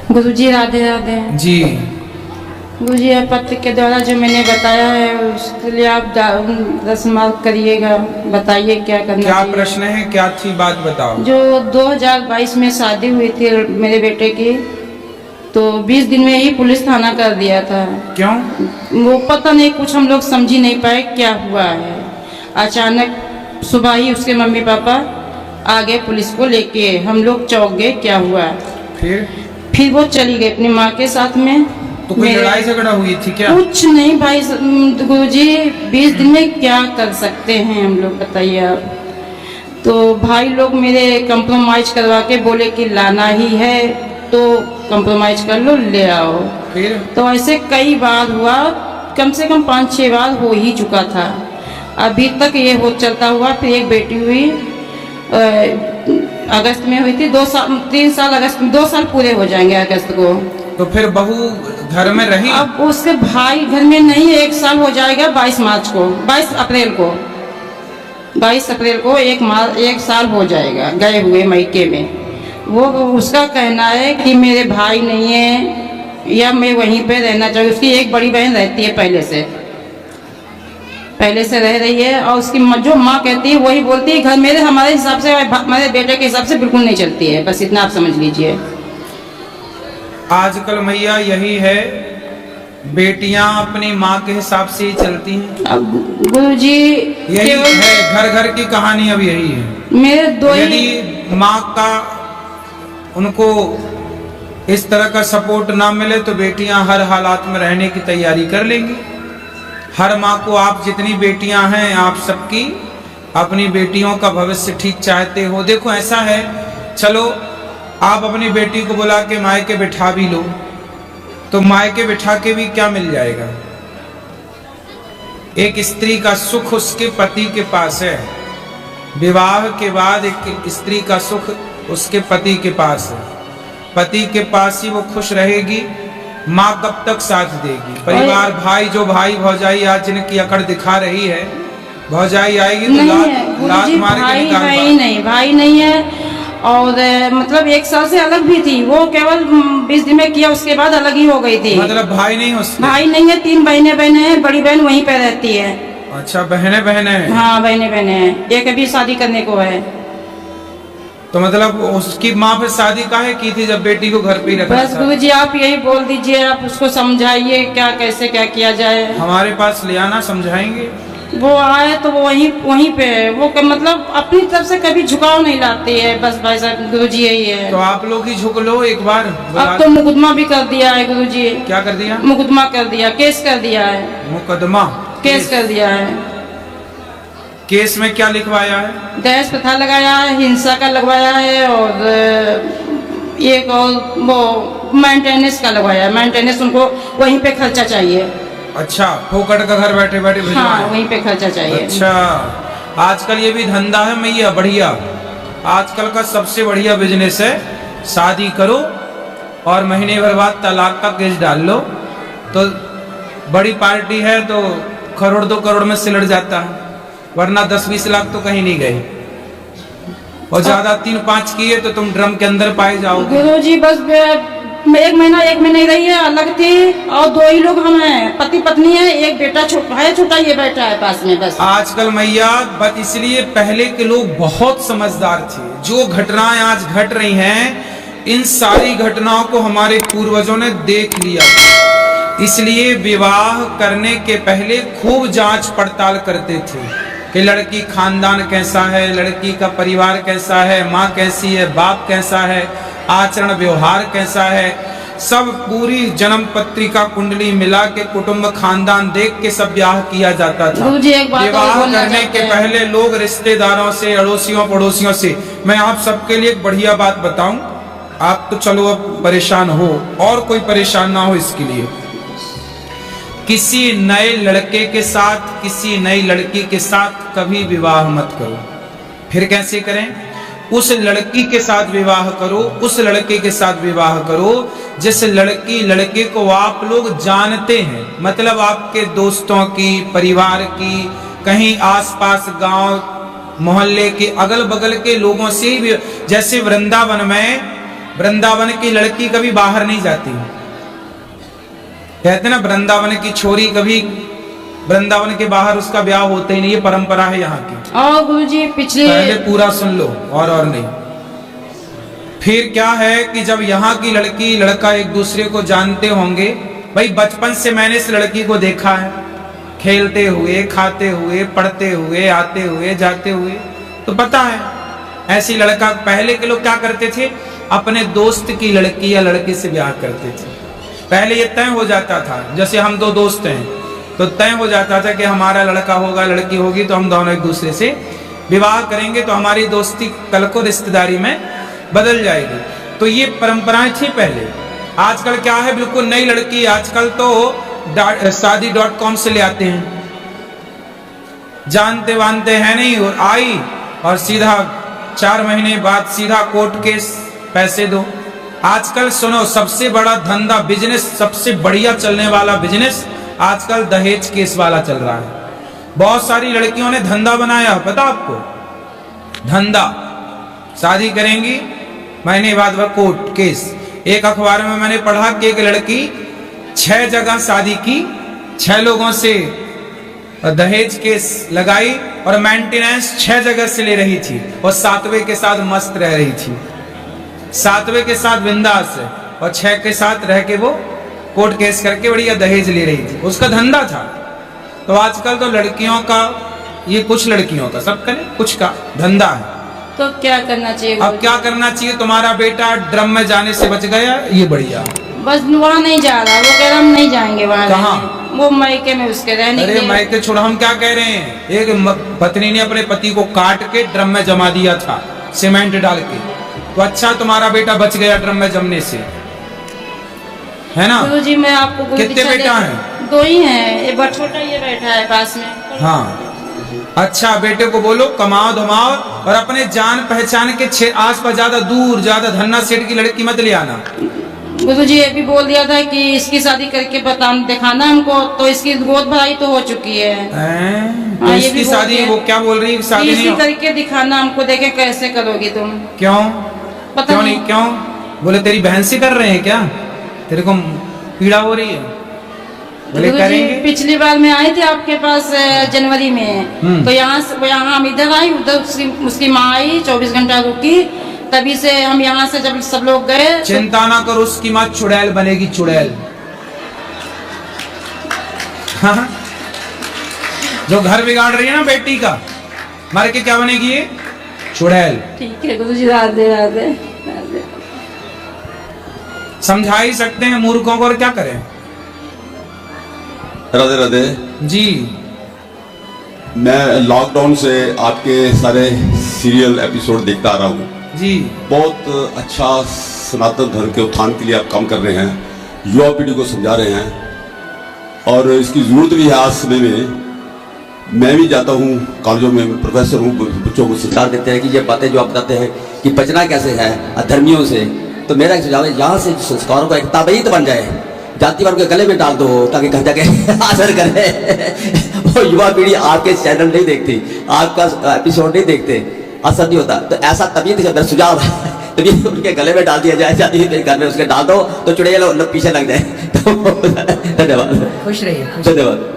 गुरुजी राधे राधे जी। गुरुजी, यह पत्र के द्वारा जो मैंने बताया है उसके लिए आप 10 मार्क करिएगा। बताइए क्या करना क्या चाहिए। प्रश्न है, क्या थी बात बताओ। जो 2022 में शादी हुई थी मेरे बेटे की, तो 20 दिन में ही पुलिस थाना कर दिया था। क्यों? वो पता नहीं, कुछ हम लोग समझ ही नहीं पाए क्या हुआ है। अचानक सुबह ही उसके मम्मी पापा आ गए पुलिस को लेके, हम लोग चौंक गए क्या हुआ। फिर वो चली गई अपनी माँ के साथ में। तो कोई लड़ाई झगड़ा हुई थी क्या? कुछ नहीं भाई गुरुजी, 20 दिन में क्या कर सकते हैं हम लोग, बताइए आप। तो भाई लोग मेरे कंप्रोमाइज करवा के बोले कि लाना ही है तो कंप्रोमाइज कर लो, ले आओ। फिर तो ऐसे कई बार हुआ, कम से कम 5-6 बार हो ही चुका था। अभी तक ये हो चलता हुआ। फिर एक बेटी हुई अगस्त में हुई थी, 3 साल अगस्त में 2 साल पूरे हो जाएंगे अगस्त को। तो फिर बहू घर में रही? अब उसके भाई घर में नहीं, 1 साल हो जाएगा 22 मार्च को, 22 अप्रैल को 1 साल हो जाएगा गए हुए मईके में। वो उसका कहना है कि मेरे भाई नहीं है या मैं वहीं पे रहना चाहिए। उसकी एक बड़ी बहन रहती है, पहले से रह रही है, और उसकी जो माँ कहती है वही बोलती है। घर मेरे हमारे हिसाब से, हमारे बेटे के हिसाब से बिल्कुल नहीं चलती है। बस इतना आप समझ लीजिए। आजकल मैया यही है, बेटियां अपनी माँ के हिसाब से ही चलती हैं। अब गुरुजी यही है, घर घर की कहानी अब यही है। मेरे दो ही, यदि माँ का उनको इस तरह का सपोर्ट ना मिले तो बेटियां हर हालात में रहने की तैयारी कर लेंगी। हर माँ को, आप जितनी बेटियां हैं आप सबकी अपनी बेटियों का भविष्य ठीक चाहते हो। देखो ऐसा है, चलो आप अपनी बेटी को बुला के मायके बिठा भी लो, तो मायके बिठा के भी क्या मिल जाएगा? एक स्त्री का सुख उसके पति के पास है। विवाह के बाद एक स्त्री का सुख उसके पति के पास है। पति के पास ही वो खुश रहेगी। माँ कब तक साथ देगी? परिवार, भाई, जो भाई भौजाई आज जिनकी अकड़ दिखा रही है, भौजाई आएगी तो लात मार के निकाल। भाई नहीं है। और मतलब 1 साल से अलग भी थी वो, केवल 20 दिन में किया, उसके बाद अलग ही हो गई थी। मतलब भाई नहीं उसके? भाई नहीं है, 3 बहने हैं। बड़ी बहन वहीं पे रहती है। अच्छा, बहने हैं? हाँ, बहने हैं। एक अभी शादी करने को है। तो मतलब उसकी माँ फिर शादी काहे की थी जब बेटी को घर पे ही रखा? बस गुरुजी आप यही बोल दीजिए, आप उसको समझाइए क्या कैसे क्या किया जाए। हमारे पास ले आना, समझाएंगे। वो आए तो वो वहीं पे है। वो मतलब अपनी तरफ से कभी झुकाव नहीं लाती है। बस भाई साहब गुरुजी यही है। तो आप लोग ही झुक लो एक बार। अब तो मुकदमा भी कर दिया है गुरुजी। क्या कर दिया? मुकदमा कर दिया, केस कर दिया है। मुकदमा? केस कर दिया है। केस में क्या लिखवाया है? दहेज प्रथा लगाया है, हिंसा का लगवाया है, और एक और वो मेंटेनेंस का लगवाया है। मेंटेनेंस उनको वहीं पे खर्चा चाहिए। अच्छा, फोकट का घर बैठे बैठे भिजवाएं? हाँ, वहीं पे खर्चा चाहिए। अच्छा, आजकल ये भी धंधा है मैया, बढ़िया। आजकल का सबसे बढ़िया बिजनेस है। शादी करो और महीने भर बाद तलाक का केस डाल लो, तो बड़ी पार्टी है तो 1 करोड़ 2 करोड़ में सिलट जाता है, वरना 10-20 लाख तो कहीं नहीं गए। और ज्यादा 3-5 किए तो तुम ड्रम के अंदर पाए जाओगे। गुरुजी बस 1 महीना ही रही है, अलग थी, और 2 ही लोग हम हैं, पति पत्नी है। एक बेटा छोटा ये बैठा है पास में। बस आजकल मैया, बस इसलिए पहले के लोग बहुत समझदार थे। जो घटनाएं आज घट रही हैं, इन सारी घटनाओं को हमारे पूर्वजों ने देख लिया, इसलिए विवाह करने के पहले खूब जांच पड़ताल करते थे कि लड़की खानदान कैसा है, लड़की का परिवार कैसा है, माँ कैसी है, बाप कैसा है, आचरण व्यवहार कैसा है, सब पूरी जन्म पत्रिका कुंडली मिला के कुटुंब खानदान देख के सब ब्याह किया जाता था। विवाह करने के पहले लोग रिश्तेदारों से, अड़ोसियों पड़ोसियों से, मैं आप सबके लिए एक बढ़िया बात बताऊं, आप तो चलो अब परेशान हो, और कोई परेशान ना हो इसके लिए। किसी नए लड़के के साथ, किसी नई लड़की के साथ कभी विवाह मत करो। फिर कैसे करें? उस लड़की के साथ विवाह करो, उस लड़के के साथ विवाह करो जिस लड़की लड़के को आप लोग जानते हैं, मतलब आपके दोस्तों की, परिवार की, कहीं आसपास गांव मोहल्ले के अगल बगल के लोगों से भी। जैसे वृंदावन में वृंदावन की लड़की कभी बाहर नहीं जाती। कहते ना वृंदावन की छोरी कभी वृंदावन के बाहर उसका ब्याह होता ही नहीं, ये परंपरा है यहाँ की। और गुरुजी पिछले पहले पूरा सुन लो और नहीं। फिर क्या है कि जब यहाँ की लड़की लड़का एक दूसरे को जानते होंगे, भाई बचपन से मैंने इस लड़की को देखा है खेलते हुए, खाते हुए, पढ़ते हुए, आते हुए, जाते हुए, तो पता है ऐसी लड़का। पहले के लोग क्या करते थे, अपने दोस्त की लड़की या लड़के से ब्याह करते थे। पहले ये तय हो जाता था, जैसे हम दो दोस्त हैं तो तय हो जाता था कि हमारा लड़का होगा लड़की होगी तो हम दोनों एक दूसरे से विवाह करेंगे, तो हमारी दोस्ती कल को रिश्तेदारी में बदल जाएगी। तो ये परंपराएं थी पहले। आजकल क्या है, बिल्कुल नई लड़की आजकल तो शादी.com से ले आते हैं, जानते वानते हैं नहीं, और आई और सीधा 4 महीने बाद सीधा कोर्ट केस, पैसे दो। आजकल सुनो, सबसे बड़ा धंधा बिजनेस, सबसे बढ़िया चलने वाला बिजनेस आजकल दहेज केस वाला चल रहा है। बहुत सारी लड़कियों ने धंधा बनाया, पता आपको, धंधा। शादी करेंगी, महीने बाद वह कोर्ट केस। एक अखबार में मैंने पढ़ा कि एक लड़की 6 जगह शादी की, 6 लोगों से दहेज केस लगाई और मेंटेनेंस 6 जगह से ले रही थी, और 7वें के साथ मस्त रह रही थी, 7वें के साथ बिंदास है, और 6 के साथ रह के वो कोर्ट केस करके बढ़िया दहेज ले रही थी। उसका धंधा था। तो आजकल तो लड़कियों का, ये कुछ लड़कियों का, सब करें कुछ का धंधा है। तो क्या करना चाहिए? अब क्या करना चाहिए? तुम्हारा बेटा ड्रम में जाने से बच गया, ये बढ़िया। बस वहाँ नहीं जा रहा, वो कह रहा हम नहीं जाएंगे वहाँ। कहाँ? वो मायके में उसके रहने। अरे मायके छोड़ो, हम क्या कह रहे हैं, एक पत्नी ने अपने पति को काट के ड्रम में जमा दिया था सीमेंट डाल के, तो अच्छा तुम्हारा बेटा बच गया ड्रम में जमने से, है ना? गुरु जी मैं आपको कितने बेटा हैं? 2 ही हैं, एक बड़ा छोटा ये बैठा है पास में। हाँ, अच्छा बेटे को बोलो कमाओ धमाओ, और अपने जान पहचान के आस पास ज्यादा दूर, ज्यादा धन्ना सेठ की लड़की मत ले आना। गुरु जी ये भी बोल दिया था कि इसकी शादी करके दिखाना हमको, तो इसकी गोद भराई तो हो चुकी है। तो इसकी शादी, वो क्या बोल रही है, शादी नहीं करके दिखाना हमको, देखे कैसे करोगी तुम। क्यों? पता क्यों नहीं? क्यों बोले तेरी बहन से कर रहे हैं क्या, तेरे को पीड़ा हो रही है? बोले करेंगे। पिछली बार मैं आई थी आपके पास जनवरी में, तो यहाँ हम इधर आई, उधर उसकी माँ आई, 24 घंटा रुकी, तभी से हम यहाँ से जब सब लोग गए। चिंता ना करो, उसकी माँ चुड़ैल बनेगी, चुड़ैल। हाँ? जो घर बिगाड़ रही है ना बेटी का, मर के क्या बनेगी ये? चुड़ैल। ठीक है गुरु जी, राधे राधे। समझा ही सकते हैं मूर्खों को, और क्या करें। राधे राधे जी। मैं लॉकडाउन से आपके सारे सीरियल एपिसोड देखता आ रहा हूँ जी। बहुत अच्छा सनातन धर्म के उत्थान के लिए आप काम कर रहे हैं, युवा पीढ़ी को समझा रहे हैं, और इसकी जरूरत भी है आज समय में। मैं भी जाता हूँ कॉलेजों में, प्रोफेसर हूँ, बच्चों को सिखा देते हैं कि ये बातें जो आप बताते हैं कि बचना कैसे है अधर्मियों से। तो मेरा एक सुझाव है, यहाँ से संस्कारों का एक ताबीत बन जाए, जातिवाद के गले में डाल दो ताकि घर जाके असर करे। वो युवा पीढ़ी आपके चैनल नहीं देखती, आपका एपिसोड नहीं देखते, असर नहीं होता। तो ऐसा तबीयत मेरा सुझाव है, तभी उनके गले में डाल दिया जाए, जाति के घर में उसके डाल दो तो चुड़ैल पीछे लग जाए। तो धन्यवाद, खुश रहिए। धन्यवाद।